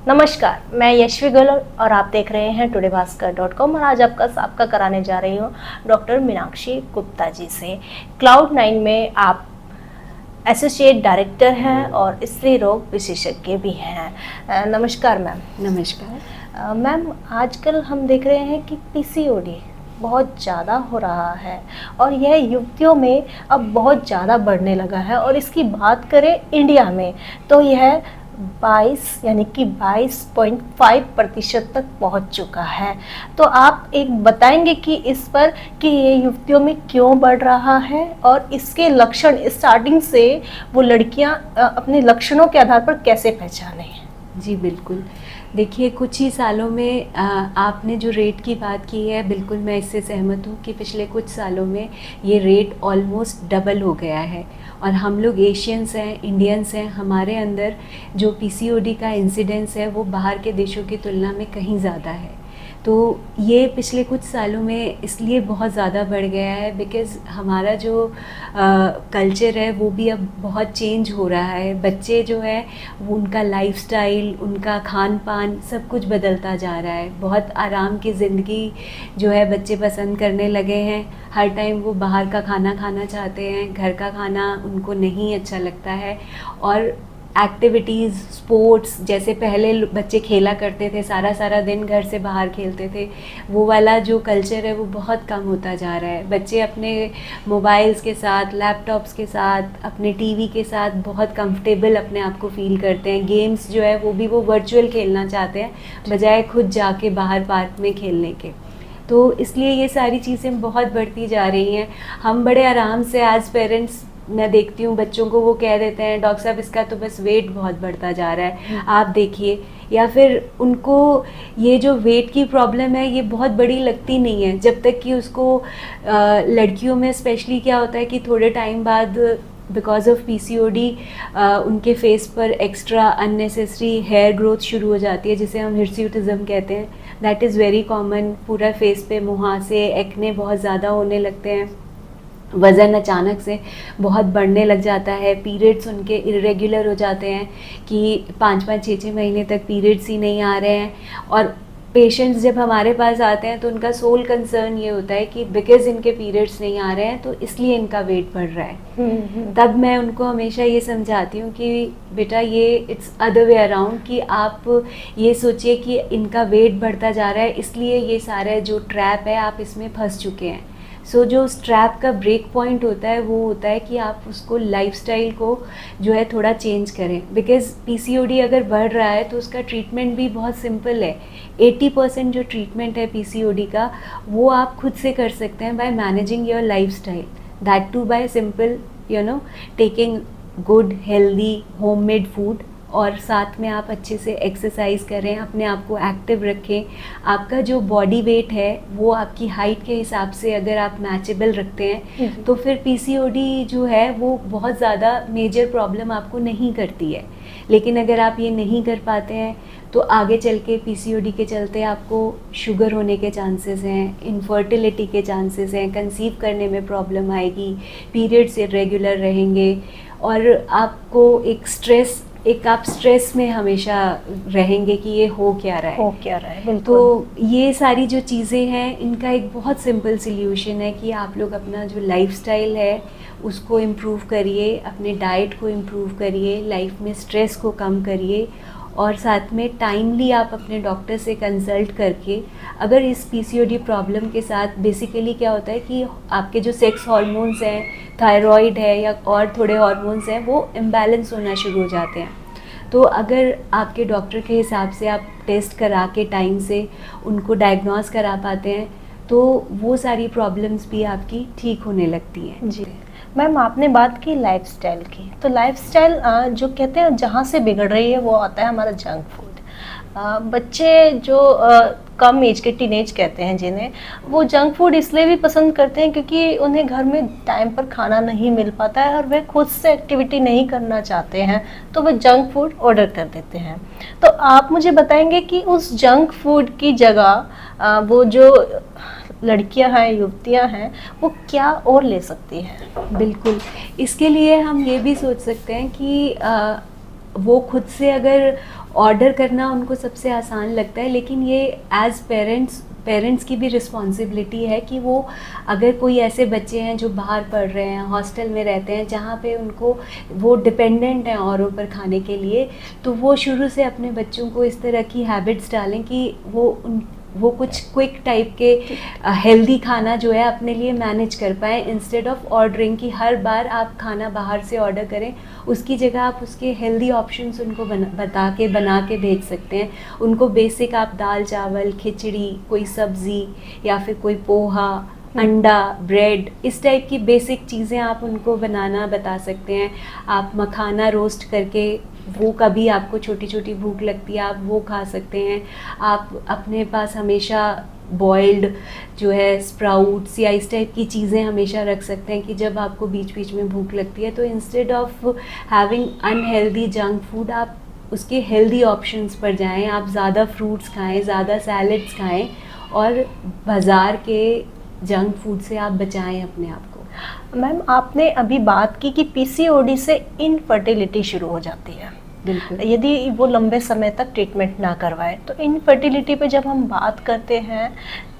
नमस्कार, मैं यशवी गोयल और आप देख रहे हैं todaybaskar.com और आज आपका कराने जा रही हूँ डॉक्टर मीनाक्षी गुप्ता जी से। Cloud9 में आप एसोसिएट डायरेक्टर हैं और स्त्री रोग विशेषज्ञ भी हैं। नमस्कार मैम। नमस्कार मैम, आजकल हम देख रहे हैं कि पीसीओडी बहुत ज़्यादा हो रहा है और यह युवतियों में अब बहुत ज़्यादा बढ़ने लगा है और इसकी बात करें इंडिया में तो यह 22.5% तक पहुंच चुका है। तो आप एक बताएंगे कि इस पर कि ये युवतियों में क्यों बढ़ रहा है और इसके लक्षण स्टार्टिंग से वो लड़कियां अपने लक्षणों के आधार पर कैसे पहचानें? जी बिल्कुल। देखिए, कुछ ही सालों में आपने जो रेट की बात की है, बिल्कुल मैं इससे सहमत हूँ कि पिछले कुछ सालों में ये रेट ऑलमोस्ट डबल हो गया है। और हम लोग एशियंस हैं, इंडियंस हैं, हमारे अंदर जो पीसीओडी का इंसिडेंस है वो बाहर के देशों की तुलना में कहीं ज़्यादा है। तो ये पिछले कुछ सालों में इसलिए बहुत ज़्यादा बढ़ गया है बिकॉज़ हमारा जो कल्चर है वो भी अब बहुत चेंज हो रहा है। बच्चे जो है वो उनका लाइफस्टाइल, उनका खान पान सब कुछ बदलता जा रहा है। बहुत आराम की ज़िंदगी जो है बच्चे पसंद करने लगे हैं। हर टाइम वो बाहर का खाना खाना चाहते हैं, घर का खाना उनको नहीं अच्छा लगता है। और एक्टिविटीज़, स्पोर्ट्स, जैसे पहले बच्चे खेला करते थे, सारा सारा दिन घर से बाहर खेलते थे, वो वाला जो कल्चर है वो बहुत कम होता जा रहा है। बच्चे अपने मोबाइल्स के साथ, लैपटॉप्स के साथ, अपने टीवी के साथ बहुत कंफर्टेबल अपने आप को फ़ील करते हैं। गेम्स जो है वो भी वो वर्चुअल खेलना चाहते हैं बजाय खुद जाके बाहर पार्क में खेलने के। तो इसलिए ये सारी चीज़ें बहुत बढ़ती जा रही हैं। हम बड़े आराम से एज पेरेंट्स, मैं देखती हूँ बच्चों को वो कह देते हैं, डॉक्टर साहब इसका तो बस वेट बहुत बढ़ता जा रहा है, आप देखिए। या फिर उनको ये जो वेट की प्रॉब्लम है ये बहुत बड़ी लगती नहीं है, जब तक कि उसको लड़कियों में स्पेशली क्या होता है कि थोड़े टाइम बाद बिकॉज ऑफ पीसीओडी उनके फेस पर एक्स्ट्रा अननेसेसरी हेयर ग्रोथ शुरू हो जाती है, जिसे हम हिर्स्यूटिज्म कहते हैं। That is very common. पूरा फेस पे मुहासे, एक्ने बहुत ज़्यादा होने लगते हैं। वज़न अचानक से बहुत बढ़ने लग जाता है। पीरियड्स उनके इरेगुलर हो जाते हैं कि 5-5, 6-6 महीने तक पीरियड्स ही नहीं आ रहे हैं। और पेशेंट्स जब हमारे पास आते हैं तो उनका सोल कंसर्न ये होता है कि बिकॉज़ इनके पीरियड्स नहीं आ रहे हैं तो इसलिए इनका वेट बढ़ रहा है। तब मैं उनको हमेशा ये समझाती हूँ कि बेटा ये इट्स अदर वे अराउंड, कि आप ये सोचिए कि इनका वेट बढ़ता जा रहा है इसलिए ये सारा जो ट्रैप है आप इसमें फंस चुके हैं। सो जो स्ट्रैप का ब्रेक पॉइंट होता है वो होता है कि आप उसको लाइफस्टाइल को जो है थोड़ा चेंज करें। बिकॉज़ पीसीओडी अगर बढ़ रहा है तो उसका ट्रीटमेंट भी बहुत सिंपल है। 80% जो ट्रीटमेंट है पीसीओडी का वो आप खुद से कर सकते हैं by managing your lifestyle, that too by simple taking good healthy homemade food, और साथ में आप अच्छे से एक्सरसाइज करें, अपने आप को एक्टिव रखें। आपका जो बॉडी वेट है वो आपकी हाइट के हिसाब से अगर आप मैचेबल रखते हैं तो फिर पीसीओडी जो है वो बहुत ज़्यादा मेजर प्रॉब्लम आपको नहीं करती है। लेकिन अगर आप ये नहीं कर पाते हैं तो आगे चल के पीसीओडी के चलते आपको शुगर होने के चांसेस हैं, इनफर्टिलिटी के चांसेस हैं, कंसीव करने में प्रॉब्लम आएगी, पीरियड्स इरेगुलर रहेंगे और आपको आप स्ट्रेस में हमेशा रहेंगे कि ये हो क्या रहा है। तो ये सारी जो चीज़ें हैं इनका एक बहुत सिंपल सल्यूशन है कि आप लोग अपना जो लाइफस्टाइल है उसको इम्प्रूव करिए, अपने डाइट को इम्प्रूव करिए, लाइफ में स्ट्रेस को कम करिए और साथ में टाइमली आप अपने डॉक्टर से कंसल्ट करके, अगर इस पीसीओडी प्रॉब्लम के साथ बेसिकली क्या होता है कि आपके जो सेक्स हार्मोन्स हैं, थायराइड है या और थोड़े हार्मोन्स हैं वो इम्बैलेंस होना शुरू हो जाते हैं। तो अगर आपके डॉक्टर के हिसाब से आप टेस्ट करा के टाइम से उनको डायग्नोस करा पाते हैं तो वो सारी प्रॉब्लम्स भी आपकी ठीक होने लगती हैं। जी मैम, आपने बात की लाइफस्टाइल की, तो लाइफस्टाइल जो कहते हैं जहाँ से बिगड़ रही है वो आता है हमारा जंक फूड। बच्चे जो कम एज के टीनेज कहते हैं जिन्हें, वो जंक फूड इसलिए भी पसंद करते हैं क्योंकि उन्हें घर में टाइम पर खाना नहीं मिल पाता है और वे खुद से एक्टिविटी नहीं करना चाहते हैं तो वह जंक फूड ऑर्डर कर देते हैं। तो आप मुझे बताएंगे कि उस जंक फूड की जगह वो जो लड़कियां हैं, युवतियां हैं, वो क्या और ले सकती हैं? बिल्कुल, इसके लिए हम ये भी सोच सकते हैं कि वो खुद से अगर ऑर्डर करना उनको सबसे आसान लगता है, लेकिन ये एज पेरेंट्स की भी रिस्पॉन्सिबिलिटी है कि वो, अगर कोई ऐसे बच्चे हैं जो बाहर पढ़ रहे हैं, हॉस्टल में रहते हैं, जहाँ पे उनको वो डिपेंडेंट हैं औरों पर खाने के लिए, तो वो शुरू से अपने बच्चों को इस तरह की हैबिट्स डालें कि वो कुछ क्विक टाइप के हेल्दी खाना जो है अपने लिए मैनेज कर पाएँ, इंस्टेड ऑफ ऑर्डरिंग कि हर बार आप खाना बाहर से ऑर्डर करें। उसकी जगह आप उसके हेल्दी ऑप्शंस उनको बना के भेज सकते हैं। उनको बेसिक आप दाल चावल, खिचड़ी, कोई सब्ज़ी या फिर कोई पोहा, अंडा, ब्रेड, इस टाइप की बेसिक चीज़ें आप उनको बनाना बता सकते हैं। आप मखाना रोस्ट करके, वो कभी आपको छोटी छोटी भूख लगती है, आप वो खा सकते हैं। आप अपने पास हमेशा बॉइल्ड जो है स्प्राउट्स या इस टाइप की चीज़ें हमेशा रख सकते हैं कि जब आपको बीच बीच में भूख लगती है, तो instead of having unhealthy junk food, आप उसके हेल्दी ऑप्शंस पर जाएं। आप ज़्यादा फ्रूट्स खाएं, ज़्यादा सैलड्स खाएं और बाज़ार के जंक फूड से आप बचाएं अपने आप को। मैम, आपने अभी बात की कि पीसीओडी से इनफर्टिलिटी शुरू हो जाती है बिल्कुल। यदि वो लंबे समय तक ट्रीटमेंट ना करवाए। तो इनफर्टिलिटी पे जब हम बात करते हैं,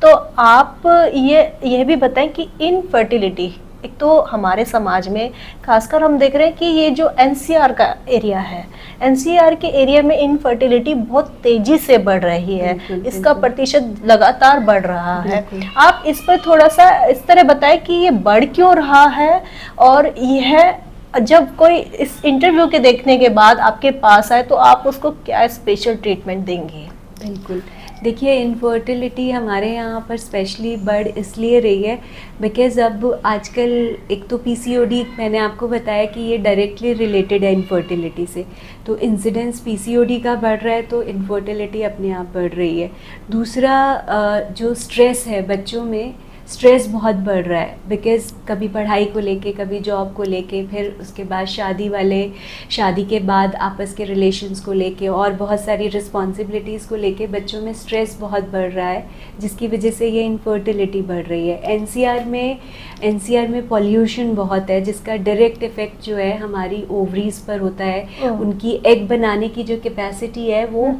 तो आप ये भी बताएं कि इनफर्टिलिटी, एक तो हमारे समाज में खासकर हम देख रहे हैं कि ये जो एनसीआर का एरिया है, एनसीआर के एरिया में इनफर्टिलिटी बहुत तेजी से बढ़ रही है। इसका प्रतिशत लगातार बढ़ रहा है। आप इस पर थोड़ा सा इस तरह बताएं कि ये बढ़ क्यों रहा है, और यह जब कोई इस इंटरव्यू के देखने के बाद आपके पास आए तो आप उसको क्या स्पेशल ट्रीटमेंट देंगे? बिल्कुल, देखिए इनफर्टिलिटी हमारे यहाँ पर स्पेशली बढ़ इसलिए रही है बिकॉज़ अब आजकल एक तो पीसीओडी, मैंने आपको बताया कि ये डायरेक्टली रिलेटेड है इनफर्टिलिटी से, तो इंसिडेंस पीसीओडी का बढ़ रहा है तो इनफर्टिलिटी अपने आप बढ़ रही है। दूसरा जो स्ट्रेस है, बच्चों में स्ट्रेस बहुत बढ़ रहा है बिकॉज़ कभी पढ़ाई को लेके, कभी जॉब को लेके, फिर उसके बाद शादी के बाद आपस के रिलेशंस को लेके और बहुत सारी रिस्पॉन्सिबिलिटीज़ को लेके बच्चों में स्ट्रेस बहुत बढ़ रहा है, जिसकी वजह से ये इनफर्टिलिटी बढ़ रही है। एनसीआर में पॉल्यूशन बहुत है, जिसका डायरेक्ट इफ़ेक्ट जो है हमारी ओवरीज पर होता है। उनकी एग बनाने की जो कैपेसिटी है वो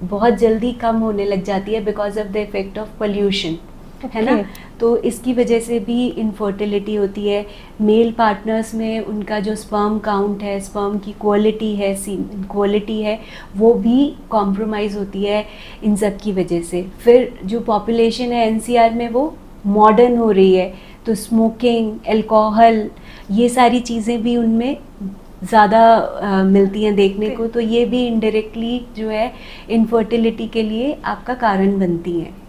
बहुत जल्दी कम होने लग जाती है because of the effect of pollution, है ना। तो इसकी वजह से भी इनफर्टिलिटी होती है। मेल पार्टनर्स में उनका जो स्पर्म काउंट है, स्पर्म की क्वालिटी है, वो भी कॉम्प्रोमाइज़ होती है इन सब की वजह से। फिर जो पॉपुलेशन है एनसीआर में वो मॉडर्न हो रही है, तो स्मोकिंग, अल्कोहल, ये सारी चीज़ें भी उनमें ज़्यादा मिलती हैं देखने को, तो ये भी इनडायरेक्टली जो है इनफर्टिलिटी के लिए आपका कारण बनती हैं।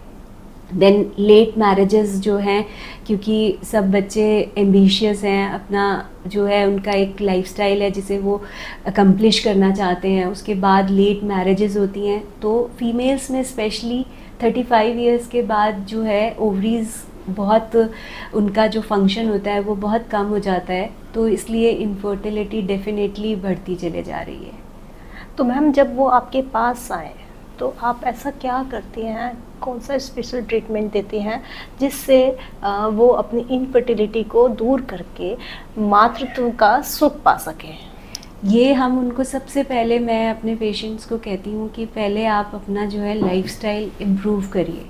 देन लेट मैरिजेस जो हैं, क्योंकि सब बच्चे एम्बिशियस हैं, अपना जो है उनका एक लाइफस्टाइल है जिसे वो अकम्प्लिश करना चाहते हैं, उसके बाद लेट मैरिजेस होती हैं। तो फीमेल्स में स्पेशली 35 इयर्स के बाद जो है ओवरीज बहुत, उनका जो फंक्शन होता है वो बहुत कम हो जाता है, तो इसलिए इनफर्टिलिटी डेफिनेटली बढ़ती चले जा रही है। तो मैम, जब वो आपके पास आए तो आप ऐसा क्या करती हैं, कौन सा स्पेशल ट्रीटमेंट देती हैं जिससे वो अपनी इनफर्टिलिटी को दूर करके मातृत्व का सुख पा सकें? ये हम उनको सबसे पहले, मैं अपने पेशेंट्स को कहती हूँ कि पहले आप अपना जो है लाइफस्टाइल इम्प्रूव करिए।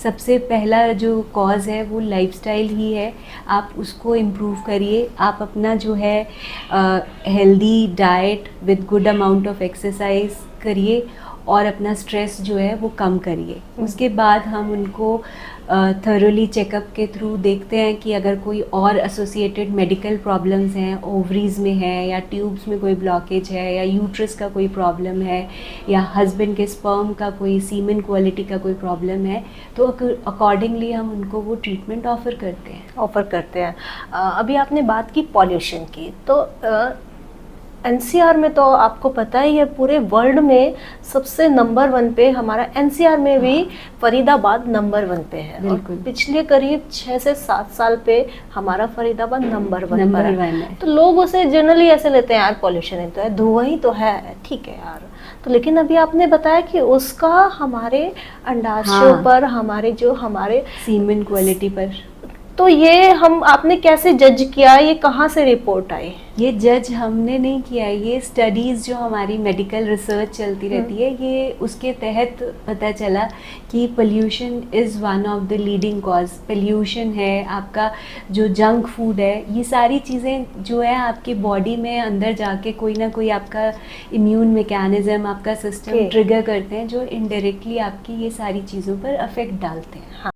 सबसे पहला जो कॉज़ है वो लाइफस्टाइल ही है, आप उसको इम्प्रूव करिए। आप अपना जो है healthy diet with good amount of exercise करिए और अपना स्ट्रेस जो है वो कम करिए। उसके बाद हम उनको थरोली चेकअप के थ्रू देखते हैं कि अगर कोई और एसोसिएटेड मेडिकल प्रॉब्लम्स हैं, ओवरीज में है या ट्यूब्स में कोई ब्लॉकेज है या यूट्रस का कोई प्रॉब्लम है या हस्बैंड के स्पर्म का कोई सीमेन क्वालिटी का कोई प्रॉब्लम है, तो अकॉर्डिंगली हम उनको वो ट्रीटमेंट ऑफ़र करते हैं। अभी आपने बात की पॉल्यूशन की, तो एनसीआर में तो आपको पता ही है पूरे वर्ल्ड में सबसे नंबर 1 पे हमारा एनसीआर में भी फरीदाबाद नंबर 1 पे है। और पिछले करीब 6 से 7 साल पे हमारा फरीदाबाद नंबर 1 पर है। तो लोग उसे जनरली ऐसे लेते हैं, यार पॉल्यूशन है तो है, धुआं ही तो है, ठीक है यार। तो लेकिन अभी आपने बताया कि उसका हमारे अंडाशयों पर, हमारे सीमेन क्वालिटी पर तो ये हम आपने कैसे जज किया, ये कहाँ से रिपोर्ट आई? ये जज हमने नहीं किया, ये स्टडीज़ जो हमारी मेडिकल रिसर्च चलती रहती है, ये उसके तहत पता चला कि pollution is one of the leading cause. Pollution है, आपका जो जंक फूड है, ये सारी चीज़ें जो है आपकी बॉडी में अंदर जाके कोई ना कोई आपका इम्यून मैकेनिज़्म, आपका सिस्टम Okay. ट्रिगर करते हैं, जो इनडायरेक्टली आपकी ये सारी चीज़ों पर अफेक्ट डालते हैं। हाँ।